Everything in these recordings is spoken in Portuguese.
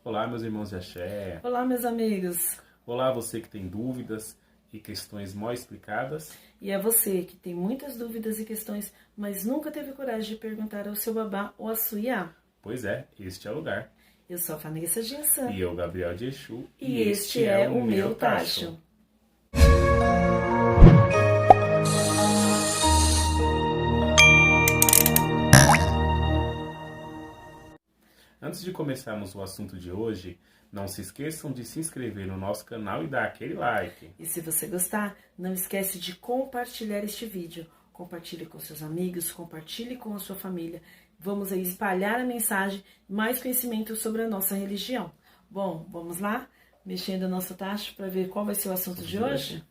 Olá, meus irmãos de axé. Olá, meus amigos. Olá, você que tem dúvidas e questões mal explicadas. E é você que tem muitas dúvidas e questões, mas nunca teve coragem de perguntar ao seu babá ou à sua iá. Pois é, este é o lugar. Eu sou a Vanessa Ginsan. E eu, Gabriel de Exu. E este é o meu tacho. Antes de começarmos o assunto de hoje, não se esqueçam de se inscrever no nosso canal e dar aquele like. E se você gostar, não esquece de compartilhar este vídeo. Compartilhe com seus amigos, compartilhe com a sua família. Vamos aí espalhar a mensagem, mais conhecimento sobre a nossa religião. Bom, vamos lá? Mexendo o nosso tacho para ver qual vai ser o assunto de hoje?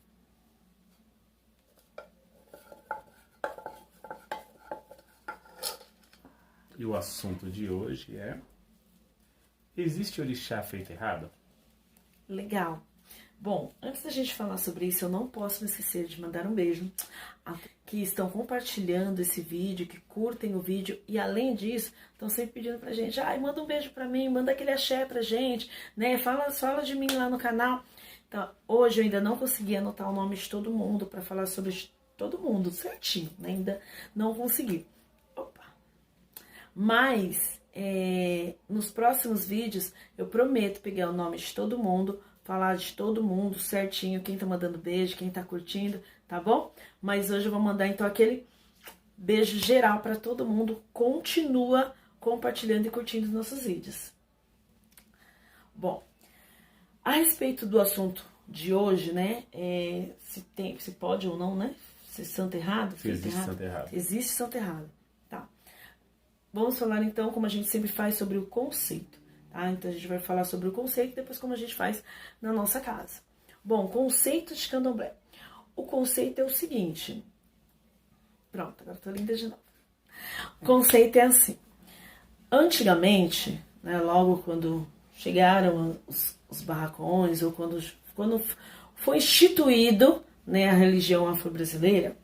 E o assunto de hoje é: existe orixá feito errado? Legal. Bom, antes da gente falar sobre isso, eu não posso me esquecer de mandar um beijo a que estão compartilhando esse vídeo, que curtem o vídeo e, além disso, estão sempre pedindo pra gente: manda um beijo pra mim, manda aquele axé pra gente, né? Fala de mim lá no canal. Então, hoje eu ainda não consegui anotar o nome de todo mundo para falar sobre todo mundo certinho, né? Ainda não consegui. Mas, nos próximos vídeos, eu prometo pegar o nome de todo mundo, falar de todo mundo certinho, quem tá mandando beijo, quem tá curtindo, tá bom? Mas hoje eu vou mandar, então, aquele beijo geral para todo mundo. Continua compartilhando e curtindo os nossos vídeos. Bom, a respeito do assunto de hoje, né, se pode ou não, né, se santo errado, Existe santo errado. Existe santo errado. Vamos falar então, como a gente sempre faz, sobre o conceito, tá? Então a gente vai falar sobre o conceito e depois como a gente faz na nossa casa. Bom, conceito de candomblé. O conceito é o seguinte. Pronto, agora tô linda de novo. O conceito é assim. Antigamente, né, logo quando chegaram os barracões, ou quando foi instituído, né, a religião afro-brasileira,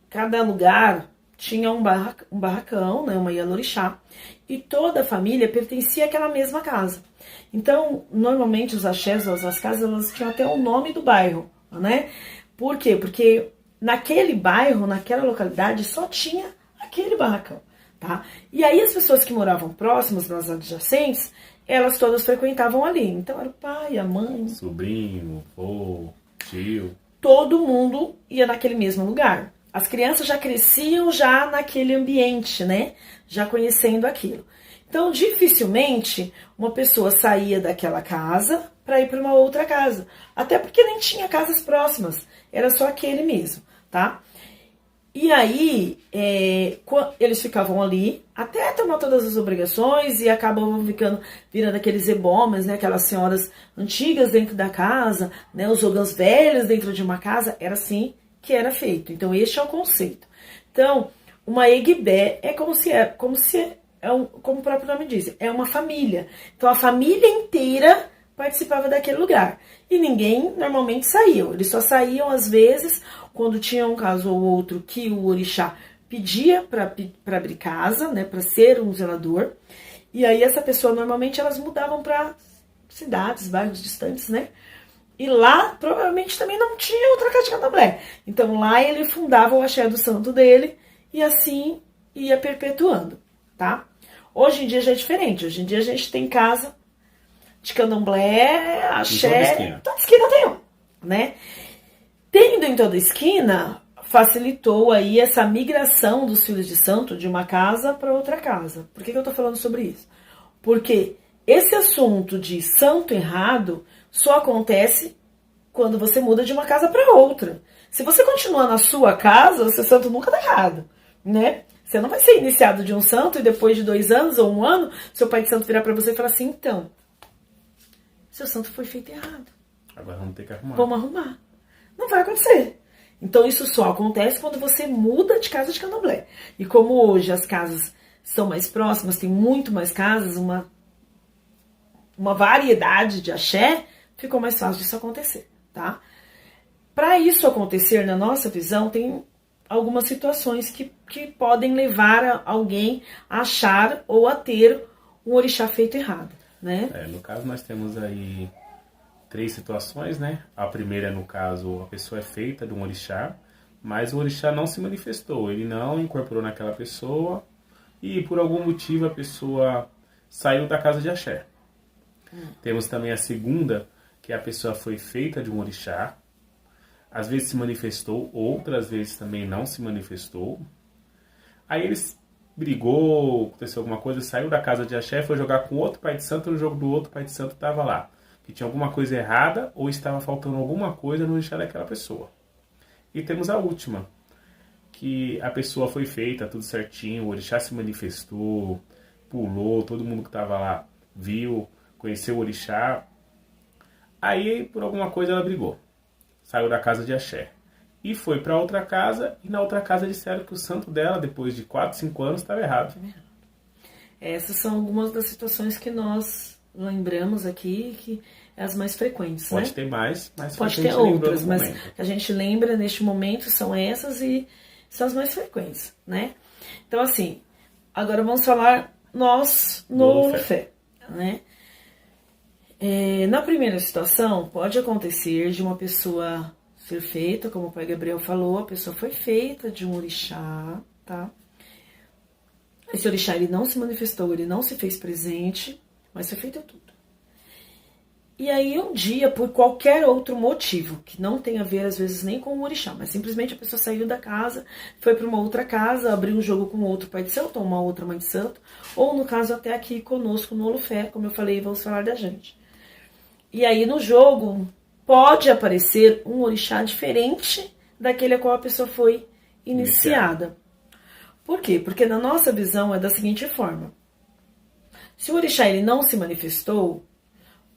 cada lugar tinha um barracão, né, uma ialorixá, e toda a família pertencia àquela mesma casa. Então, normalmente os axés, as casas, elas tinham até o nome do bairro, né? Por quê? Porque naquele bairro, naquela localidade, só tinha aquele barracão, tá? E aí as pessoas que moravam próximas, nas adjacentes, elas todas frequentavam ali. Então era o pai, a mãe, sobrinho, vô, tio. Todo mundo ia naquele mesmo lugar. As crianças já cresciam já naquele ambiente, né? Já conhecendo aquilo. Então, dificilmente uma pessoa saía daquela casa para ir para uma outra casa. Até porque nem tinha casas próximas. Era só aquele mesmo, tá? E aí, eles ficavam ali até tomar todas as obrigações e acabavam virando aqueles ebomas, né? Aquelas senhoras antigas dentro da casa, né? Os ogãs velhos dentro de uma casa. Era assim que era feito. Então, este é o conceito. Então, uma eguibé é como o próprio nome diz, é uma família. Então, a família inteira participava daquele lugar. E ninguém normalmente saía. Eles só saíam, às vezes, quando tinha um caso ou outro que o orixá pedia para abrir casa, né, para ser um zelador. E aí, essa pessoa, normalmente, elas mudavam para cidades, bairros distantes, né? E lá, provavelmente, também não tinha outra casa de candomblé. Então, lá ele fundava o axé do santo dele e assim ia perpetuando, tá? Hoje em dia já é diferente. Hoje em dia a gente tem casa de candomblé, axé, toda esquina tem um, né? Tendo em toda esquina, facilitou aí essa migração dos filhos de santo de uma casa para outra casa. Por que eu tô falando sobre isso? Porque esse assunto de santo errado só acontece quando você muda de uma casa para outra. Se você continuar na sua casa, o seu santo nunca tá errado, né? Você não vai ser iniciado de um santo e depois de 2 anos ou 1 ano, seu pai de santo virar para você e falar assim: então, seu santo foi feito errado. Agora vamos ter que arrumar. Vamos arrumar. Não vai acontecer. Então isso só acontece quando você muda de casa de candomblé. E como hoje as casas são mais próximas, tem muito mais casas, uma variedade de axé, ficou mais fácil disso acontecer, tá? Para isso acontecer, na nossa visão, tem algumas situações que podem levar alguém a achar ou a ter um orixá feito errado, né? No caso, nós temos aí 3 situações, né? A primeira, no caso, a pessoa é feita de um orixá, mas o orixá não se manifestou, ele não incorporou naquela pessoa e por algum motivo a pessoa saiu da casa de axé. Temos também a segunda, que a pessoa foi feita de um orixá, às vezes se manifestou, outras vezes também não se manifestou. Aí eles brigou, aconteceu alguma coisa, saiu da casa de axé, foi jogar com outro pai de santo, no jogo do outro pai de santo estava lá. Que tinha alguma coisa errada ou estava faltando alguma coisa no orixá daquela pessoa. E temos a última, que a pessoa foi feita, tudo certinho, o orixá se manifestou, pulou, todo mundo que estava lá viu, conheceu o orixá. Aí, por alguma coisa, ela brigou. Saiu da casa de axé. E foi para outra casa, e na outra casa disseram que o santo dela, depois de 4, 5 anos, estava errado. Essas são algumas das situações que nós lembramos aqui, que é as mais frequentes, Pode né? ter mais, mas pode ter outras, mas que a gente lembra neste momento são essas e são as mais frequentes, né? Então, assim, agora vamos falar nós no Olufé, né? Na primeira situação, pode acontecer de uma pessoa ser feita, como o pai Gabriel falou, a pessoa foi feita de um orixá, tá? Esse orixá, ele não se manifestou, ele não se fez presente, mas foi feito tudo. E aí, um dia, por qualquer outro motivo, que não tem a ver, às vezes, nem com o orixá, mas simplesmente a pessoa saiu da casa, foi para uma outra casa, abriu um jogo com outro pai de santo, ou uma outra mãe de santo, ou, no caso, até aqui conosco no Olufé, como eu falei, vamos falar da gente. E aí, no jogo, pode aparecer um orixá diferente daquele a qual a pessoa foi iniciada. Por quê? Porque na nossa visão é da seguinte forma. Se o orixá ele não se manifestou,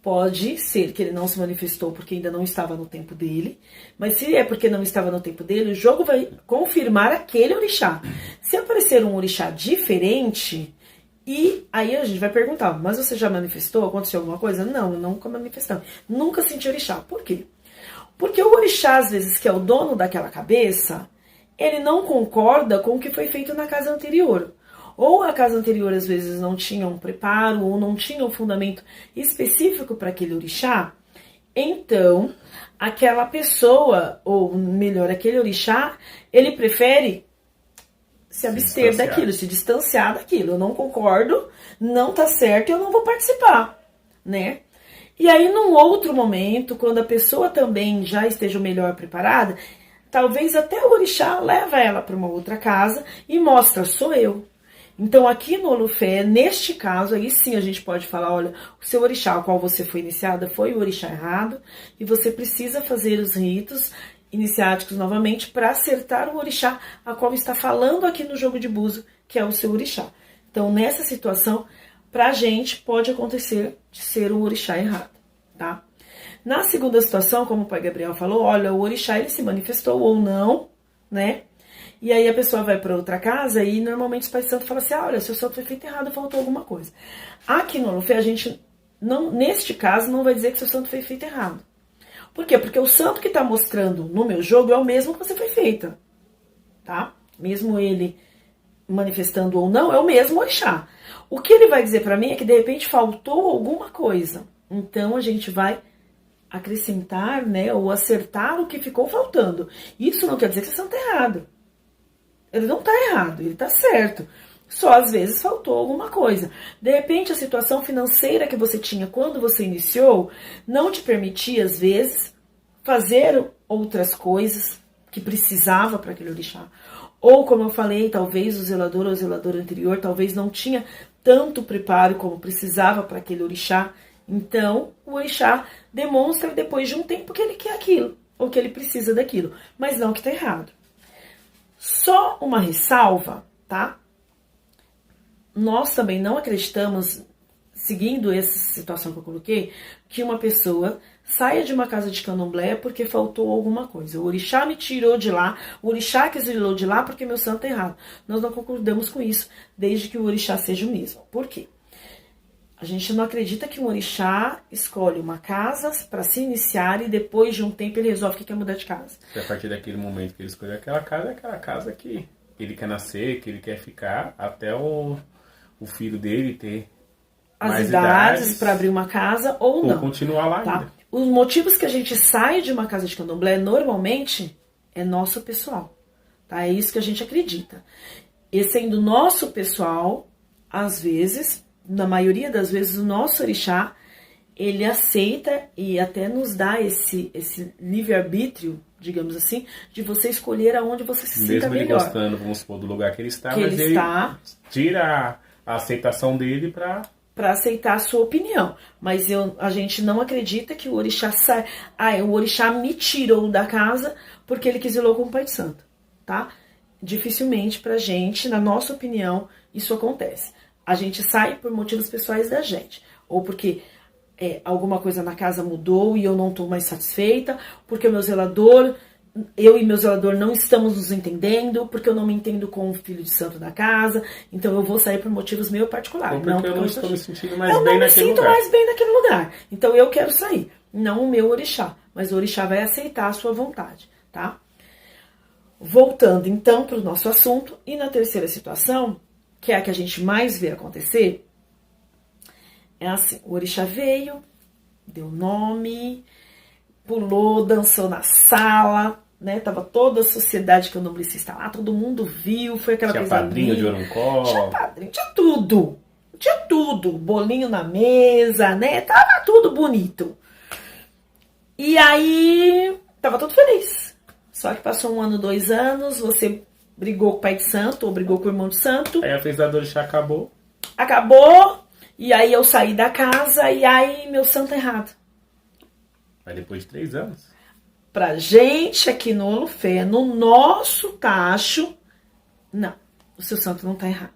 pode ser que ele não se manifestou porque ainda não estava no tempo dele, mas se é porque não estava no tempo dele, o jogo vai confirmar aquele orixá. Se aparecer um orixá diferente, e aí a gente vai perguntar, mas você já manifestou? Aconteceu alguma coisa? Não, nunca manifestamos. Nunca senti orixá. Por quê? Porque o orixá, às vezes, que é o dono daquela cabeça, ele não concorda com o que foi feito na casa anterior. Ou a casa anterior, às vezes, não tinha um preparo, ou não tinha um fundamento específico para aquele orixá. Então, aquela pessoa, ou melhor, aquele orixá, ele prefere se abster daquilo, se distanciar daquilo. Eu não concordo, não tá certo e eu não vou participar, né? E aí, num outro momento, quando a pessoa também já esteja melhor preparada, talvez até o orixá leva ela para uma outra casa e mostra, sou eu. Então, aqui no Olufé, neste caso, aí sim a gente pode falar, olha, o seu orixá ao qual você foi iniciada foi o orixá errado e você precisa fazer os ritos iniciáticos novamente para acertar o orixá a qual está falando aqui no jogo de búzio, que é o seu orixá. Então, nessa situação, pra gente pode acontecer de ser um orixá errado, tá? Na segunda situação, como o pai Gabriel falou, olha, o orixá ele se manifestou ou não, né? E aí a pessoa vai para outra casa e normalmente os pais santos falam assim, olha, seu santo foi feito errado, faltou alguma coisa. Aqui no Olufé, a gente, não, neste caso, não vai dizer que seu santo foi feito errado. Por quê? Porque o santo que está mostrando no meu jogo é o mesmo que você foi feita, tá? Mesmo ele manifestando ou não, é o mesmo orixá. O que ele vai dizer para mim é que de repente faltou alguma coisa. Então a gente vai acrescentar, né, ou acertar o que ficou faltando. Isso não quer dizer que seu santo está errado. Ele não está errado, ele está certo. Só às vezes faltou alguma coisa. De repente a situação financeira que você tinha quando você iniciou não te permitia, às vezes, fazer outras coisas que precisava para aquele orixá. Ou, como eu falei, talvez o zelador ou o zelador anterior talvez não tinha tanto preparo como precisava para aquele orixá. Então, o orixá demonstra depois de um tempo que ele quer aquilo, ou que ele precisa daquilo, mas não que está errado. Só uma ressalva, tá? Nós também não acreditamos, seguindo essa situação que eu coloquei, que uma pessoa saia de uma casa de candomblé porque faltou alguma coisa. O orixá me tirou de lá, o orixá que exilou de lá porque meu santo é errado. Nós não concordamos com isso, desde que o orixá seja o mesmo. Por quê? A gente não acredita que um orixá escolhe uma casa para se iniciar e depois de um tempo ele resolve que quer mudar de casa. E a partir daquele momento que ele escolheu aquela casa, é aquela casa que ele quer nascer, que ele quer ficar, até o filho dele ter as mais idades para abrir uma casa ou não. Ou continuar lá tá? ainda. Os motivos que a gente sai de uma casa de candomblé, normalmente, é nosso pessoal. Tá? É isso que a gente acredita. E sendo nosso pessoal, às vezes, na maioria das vezes, o nosso orixá, ele aceita e até nos dá esse livre-arbítrio, digamos assim, de você escolher aonde você se sinta Mesmo ele melhor. gostando, vamos supor, do lugar que ele está, Que mas ele ele está, tira a aceitação dele para aceitar a sua opinião. Mas a gente não acredita que o orixá sai. O orixá me tirou da casa porque ele quisilou com o Pai de Santo, tá? Dificilmente pra gente, na nossa opinião, isso acontece. A gente sai por motivos pessoais da gente. Ou porque alguma coisa na casa mudou e eu não estou mais satisfeita, porque o meu zelador, eu e meu zelador não estamos nos entendendo, porque eu não me entendo com o filho de santo da casa, então eu vou sair por motivos meus particulares. Ou porque eu não estou me sentindo mais bem naquele lugar. Eu não me sinto mais bem naquele lugar, então eu quero sair. Não o meu orixá, mas o orixá vai aceitar a sua vontade, tá? Voltando então para o nosso assunto, e na terceira situação, que é a que a gente mais vê acontecer, é assim, o orixá veio, deu nome, pulou, dançou na sala, né? Tava toda a sociedade candomblessista lá, todo mundo viu, foi aquela coisa linda. Tinha padrinho de Oroncó. Tinha padrinho, tinha tudo. Tinha tudo, bolinho na mesa, né? Tava tudo bonito. E aí, tava tudo feliz. Só que passou 1 ano, 2 anos, você brigou com o pai de santo, ou brigou com o irmão de santo. Aí a festa do orixá acabou. Acabou. E aí eu saí da casa e aí meu santo errado. Mas depois de 3 anos. Pra gente aqui no Olufé, no nosso tacho, não, o seu santo não tá errado.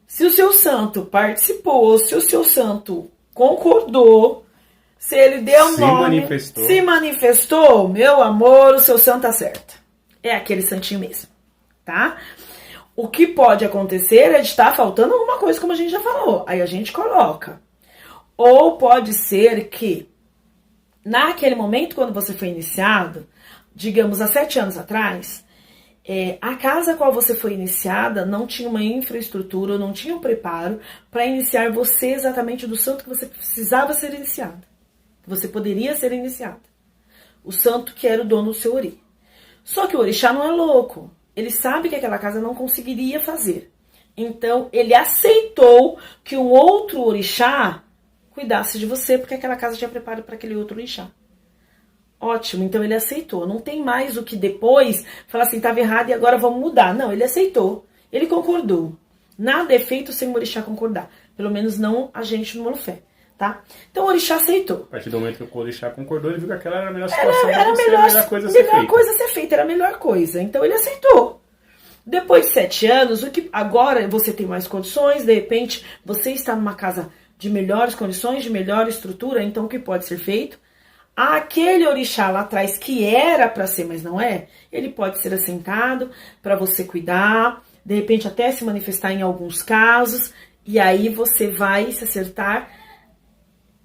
Se o seu santo participou, se o seu santo concordou, se ele deu nome, se manifestou, meu amor, o seu santo tá certo. É aquele santinho mesmo, tá? O que pode acontecer é de estar faltando alguma coisa, como a gente já falou. Aí a gente coloca. Ou pode ser que, naquele momento, quando você foi iniciado, digamos, há 7 anos atrás, a casa a qual você foi iniciada não tinha uma infraestrutura, não tinha um preparo para iniciar você exatamente do santo que você precisava ser iniciado. Que você poderia ser iniciado. O santo que era o dono do seu ori. Só que o orixá não é louco. Ele sabe que aquela casa não conseguiria fazer. Então, ele aceitou que um outro orixá cuidasse de você, porque aquela casa tinha preparo para aquele outro orixá. Ótimo, então ele aceitou. Não tem mais o que depois falar assim, estava errado e agora vamos mudar. Não, ele aceitou. Ele concordou. Nada é feito sem o orixá concordar. Pelo menos não a gente no Olufé, tá? Então o orixá aceitou. A partir do momento que o orixá concordou, ele viu que aquela era a melhor situação. Era a melhor coisa a ser feita. Era a melhor coisa. Então ele aceitou. Depois de 7 anos, agora você tem mais condições, de repente você está numa casa de melhores condições, de melhor estrutura, então o que pode ser feito? Aquele orixá lá atrás que era para ser, mas não é, ele pode ser assentado para você cuidar, de repente até se manifestar em alguns casos, e aí você vai se acertar,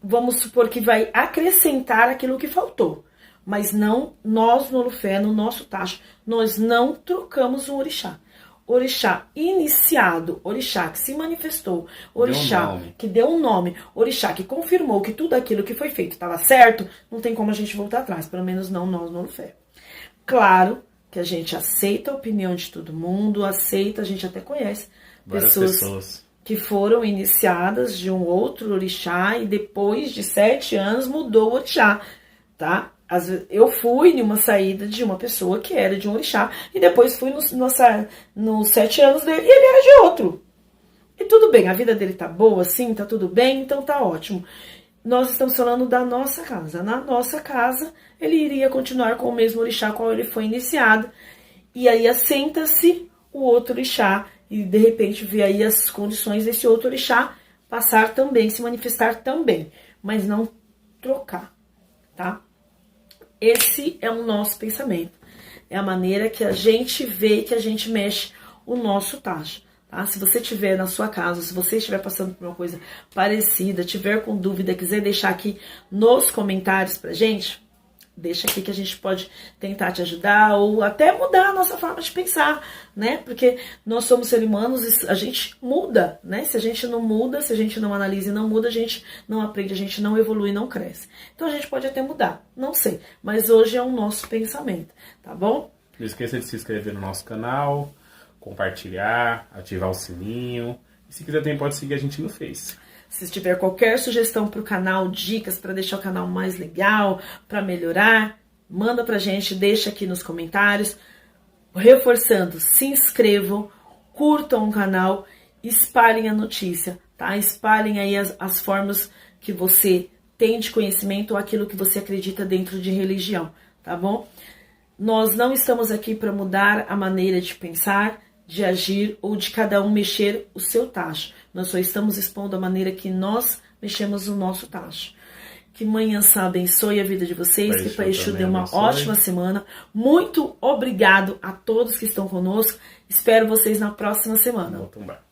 vamos supor que vai acrescentar aquilo que faltou. Mas não, nós no Olufé, no nosso tacho, nós não trocamos um orixá. Orixá iniciado, orixá que se manifestou, orixá que deu um nome, orixá que confirmou que tudo aquilo que foi feito estava certo, não tem como a gente voltar atrás, pelo menos não nós no Olufé. Claro que a gente aceita a opinião de todo mundo, aceita, a gente até conhece pessoas que foram iniciadas de um outro orixá e depois de 7 anos mudou o orixá, tá? Eu fui em uma saída de uma pessoa que era de um orixá e depois fui nos 7 anos dele e ele era de outro. E tudo bem, a vida dele tá boa, sim, tá tudo bem, então tá ótimo. Nós estamos falando da nossa casa. Na nossa casa, ele iria continuar com o mesmo orixá qual ele foi iniciado. E aí assenta-se o outro orixá e de repente vê aí as condições desse outro orixá passar também, se manifestar também, mas não trocar, tá? Esse é o nosso pensamento. É a maneira que a gente vê, que a gente mexe o nosso tacho. Tá? Se você estiver na sua casa, se você estiver passando por uma coisa parecida, tiver com dúvida, quiser deixar aqui nos comentários pra gente, deixa aqui que a gente pode tentar te ajudar ou até mudar a nossa forma de pensar, né? Porque nós somos seres humanos e a gente muda, né? Se a gente não muda, se a gente não analisa e não muda, a gente não aprende, a gente não evolui, não cresce. Então a gente pode até mudar, não sei, mas hoje é o nosso pensamento, tá bom? Não esqueça de se inscrever no nosso canal, compartilhar, ativar o sininho. E se quiser também pode seguir a gente no Face. Se tiver qualquer sugestão para o canal, dicas para deixar o canal mais legal, para melhorar, manda pra gente, deixa aqui nos comentários. Reforçando, se inscrevam, curtam o canal, espalhem a notícia, tá? Espalhem aí as formas que você tem de conhecimento ou aquilo que você acredita dentro de religião, tá bom? Nós não estamos aqui para mudar a maneira de pensar, de agir ou de cada um mexer o seu tacho. Nós só estamos expondo a maneira que nós mexemos o nosso tacho. Que Mãe Ansã abençoe a vida de vocês, que Pai Exu dê uma ótima semana. Muito obrigado a todos que estão conosco. Espero vocês na próxima semana. Vou tumbar.